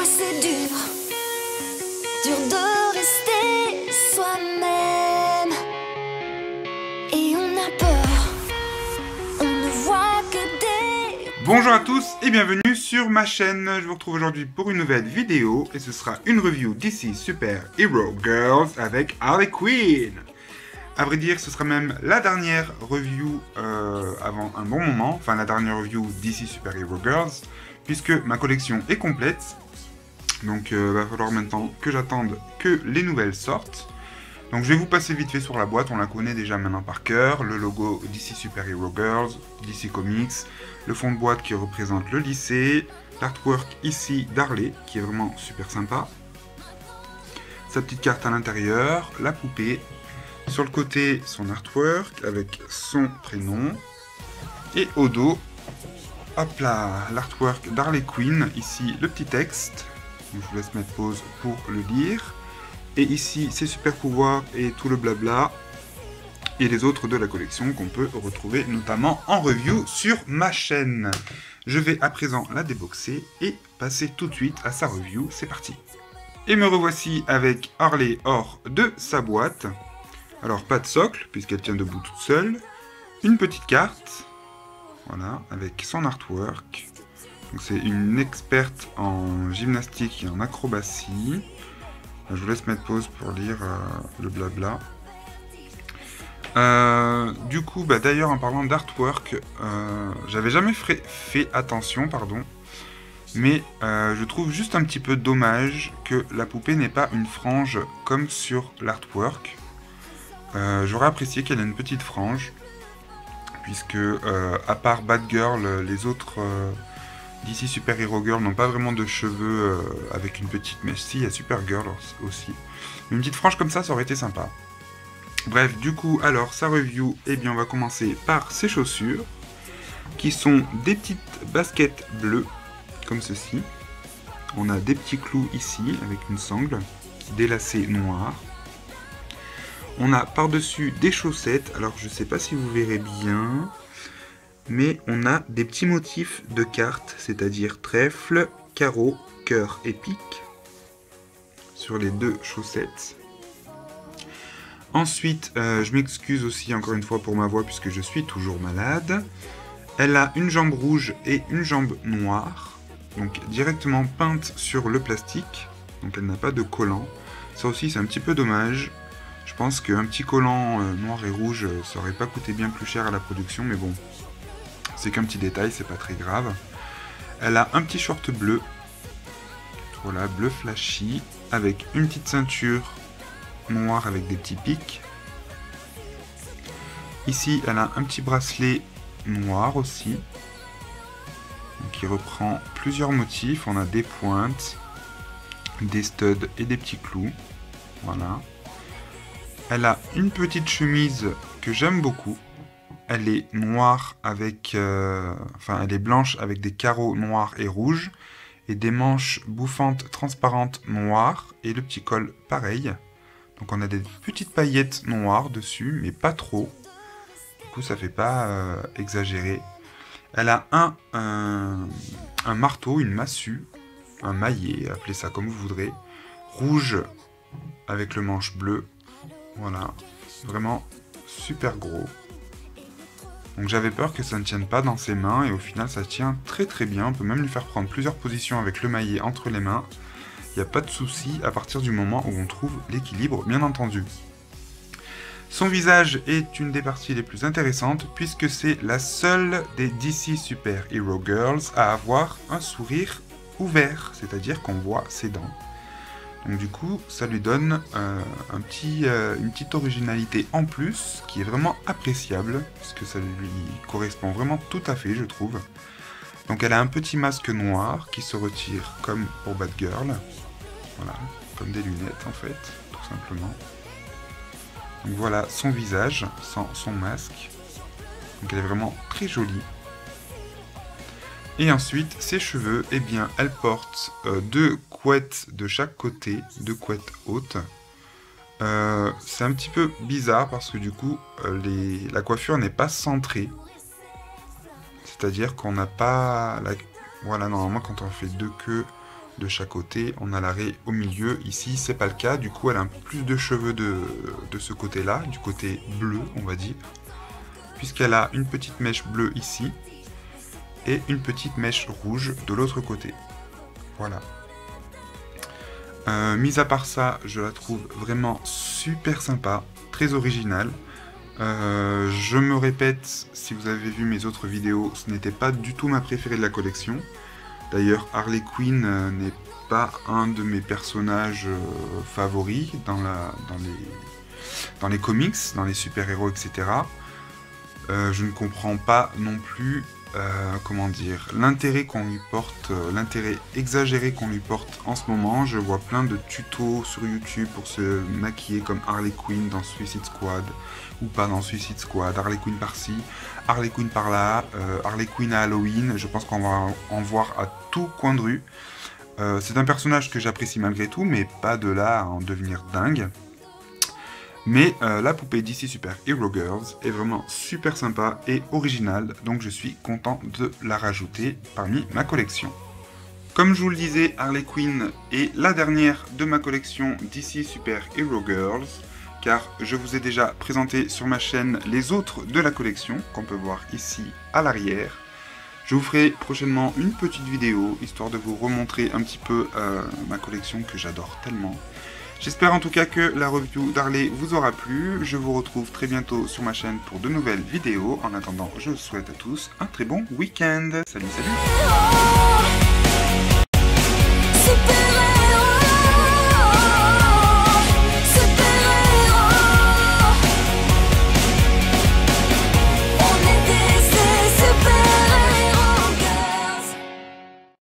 Parfois c'est dur, dur de rester soi-même. Et on a peur, on ne voit que des... Bonjour à tous et bienvenue sur ma chaîne. Je vous retrouve aujourd'hui pour une nouvelle vidéo et ce sera une review DC Super Hero Girls avec Harley Quinn. À vrai dire, ce sera même la dernière review avant un bon moment, enfin la dernière review DC Super Hero Girls, puisque ma collection est complète. Donc va falloir maintenant que j'attende que les nouvelles sortent. Donc je vais vous passer vite fait sur la boîte, on la connaît déjà maintenant par cœur. Le logo DC Super Hero Girls, DC Comics, le fond de boîte qui représente le lycée, l'artwork ici d'Harley qui est vraiment super sympa. Sa petite carte à l'intérieur, la poupée. Sur le côté, son artwork avec son prénom. Et au dos, hop là, l'artwork d'Harley Quinn. Ici, le petit texte. Je vous laisse mettre pause pour le lire. Et ici, ses super pouvoirs et tout le blabla. Et les autres de la collection qu'on peut retrouver notamment en review sur ma chaîne. Je vais à présent la déboxer et passer tout de suite à sa review. C'est parti. Et me revoici avec Harley hors de sa boîte. Alors, pas de socle, puisqu'elle tient debout toute seule. Une petite carte, voilà, avec son artwork. C'est une experte en gymnastique et en acrobatie. Je vous laisse mettre pause pour lire le blabla. Du coup, d'ailleurs, en parlant d'artwork, j'avais jamais fait attention, pardon. Mais je trouve juste un petit peu dommage que la poupée n'ait pas une frange comme sur l'artwork. J'aurais apprécié qu'elle ait une petite frange, puisque à part Batgirl, les autres DC Super Hero Girl n'ont pas vraiment de cheveux avec une petite mèche. Si, il y a Supergirl aussi. Une petite frange comme ça aurait été sympa. Bref, du coup, alors, sa review, eh bien, on va commencer par ses chaussures, qui sont des petites baskets bleues, comme ceci. On a des petits clous ici, avec une sangle, délacée noire. On a par-dessus des chaussettes, alors je ne sais pas si vous verrez bien, mais on a des petits motifs de cartes, c'est-à-dire trèfle, carreau, cœur et pique, sur les deux chaussettes. Ensuite, je m'excuse aussi encore une fois pour ma voix, puisque je suis toujours malade. Elle a une jambe rouge et une jambe noire, donc directement peinte sur le plastique, donc elle n'a pas de collant. Ça aussi c'est un petit peu dommage. Je pense qu'un petit collant noir et rouge, ça aurait pas coûté bien plus cher à la production, mais bon, c'est qu'un petit détail, c'est pas très grave. Elle a un petit short bleu, voilà, bleu flashy, avec une petite ceinture noire avec des petits pics. Ici, elle a un petit bracelet noir aussi, qui reprend plusieurs motifs. On a des pointes, des studs et des petits clous, voilà. Elle a une petite chemise que j'aime beaucoup. Elle est noire avec... enfin, elle est blanche avec des carreaux noirs et rouges. Et des manches bouffantes transparentes noires. Et le petit col pareil. Donc on a des petites paillettes noires dessus, mais pas trop. Du coup, ça fait pas exagérer. Elle a un marteau, une massue, un maillet, appelez ça comme vous voudrez. Rouge avec le manche bleu. Voilà, vraiment super gros. Donc j'avais peur que ça ne tienne pas dans ses mains et au final ça tient très très bien. On peut même lui faire prendre plusieurs positions avec le maillet entre les mains. Il n'y a pas de souci à partir du moment où on trouve l'équilibre, bien entendu. Son visage est une des parties les plus intéressantes puisque c'est la seule des DC Super Hero Girls à avoir un sourire ouvert, c'est-à-dire qu'on voit ses dents. Donc du coup, ça lui donne une petite originalité en plus, qui est vraiment appréciable, puisque ça lui correspond vraiment tout à fait, je trouve. Donc elle a un petit masque noir, qui se retire comme pour Batgirl. Voilà, comme des lunettes en fait, tout simplement. Donc voilà son visage, sans son masque. Donc elle est vraiment très jolie. Et ensuite, ses cheveux, eh bien, elle porte deux couettes de chaque côté, deux couettes hautes. C'est un petit peu bizarre parce que du coup, la coiffure n'est pas centrée. C'est-à-dire qu'on n'a pas... Voilà, normalement, quand on fait deux queues, de chaque côté. On a l'arrêt au milieu. Ici, c'est pas le cas. Du coup, elle a un peu plus de cheveux de ce côté-là, du côté bleu, on va dire. Puisqu'elle a une petite mèche bleue ici et une petite mèche rouge de l'autre côté. Voilà. Mis à part ça, je la trouve vraiment super sympa, très originale. Je me répète, si vous avez vu mes autres vidéos, ce n'était pas du tout ma préférée de la collection. D'ailleurs, Harley Quinn n'est pas un de mes personnages favoris dans les comics, dans les super-héros, etc. Je ne comprends pas non plus, comment dire, l'intérêt qu'on lui porte, l'intérêt exagéré qu'on lui porte en ce moment. Je vois plein de tutos sur YouTube pour se maquiller comme Harley Quinn dans Suicide Squad, ou pas dans Suicide Squad, Harley Quinn par-ci, Harley Quinn par-là, Harley Quinn à Halloween. Je pense qu'on va en voir à tout coin de rue. C'est un personnage que j'apprécie malgré tout, mais pas de là à en devenir dingue. Mais la poupée DC Super Hero Girls est vraiment super sympa et originale, donc je suis content de la rajouter parmi ma collection. Comme je vous le disais, Harley Quinn est la dernière de ma collection DC Super Hero Girls, car je vous ai déjà présenté sur ma chaîne les autres de la collection, qu'on peut voir ici à l'arrière. Je vous ferai prochainement une petite vidéo, histoire de vous remontrer un petit peu ma collection que j'adore tellement. J'espère en tout cas que la review d'Harley vous aura plu. Je vous retrouve très bientôt sur ma chaîne pour de nouvelles vidéos. En attendant, je vous souhaite à tous un très bon week-end. Salut, salut!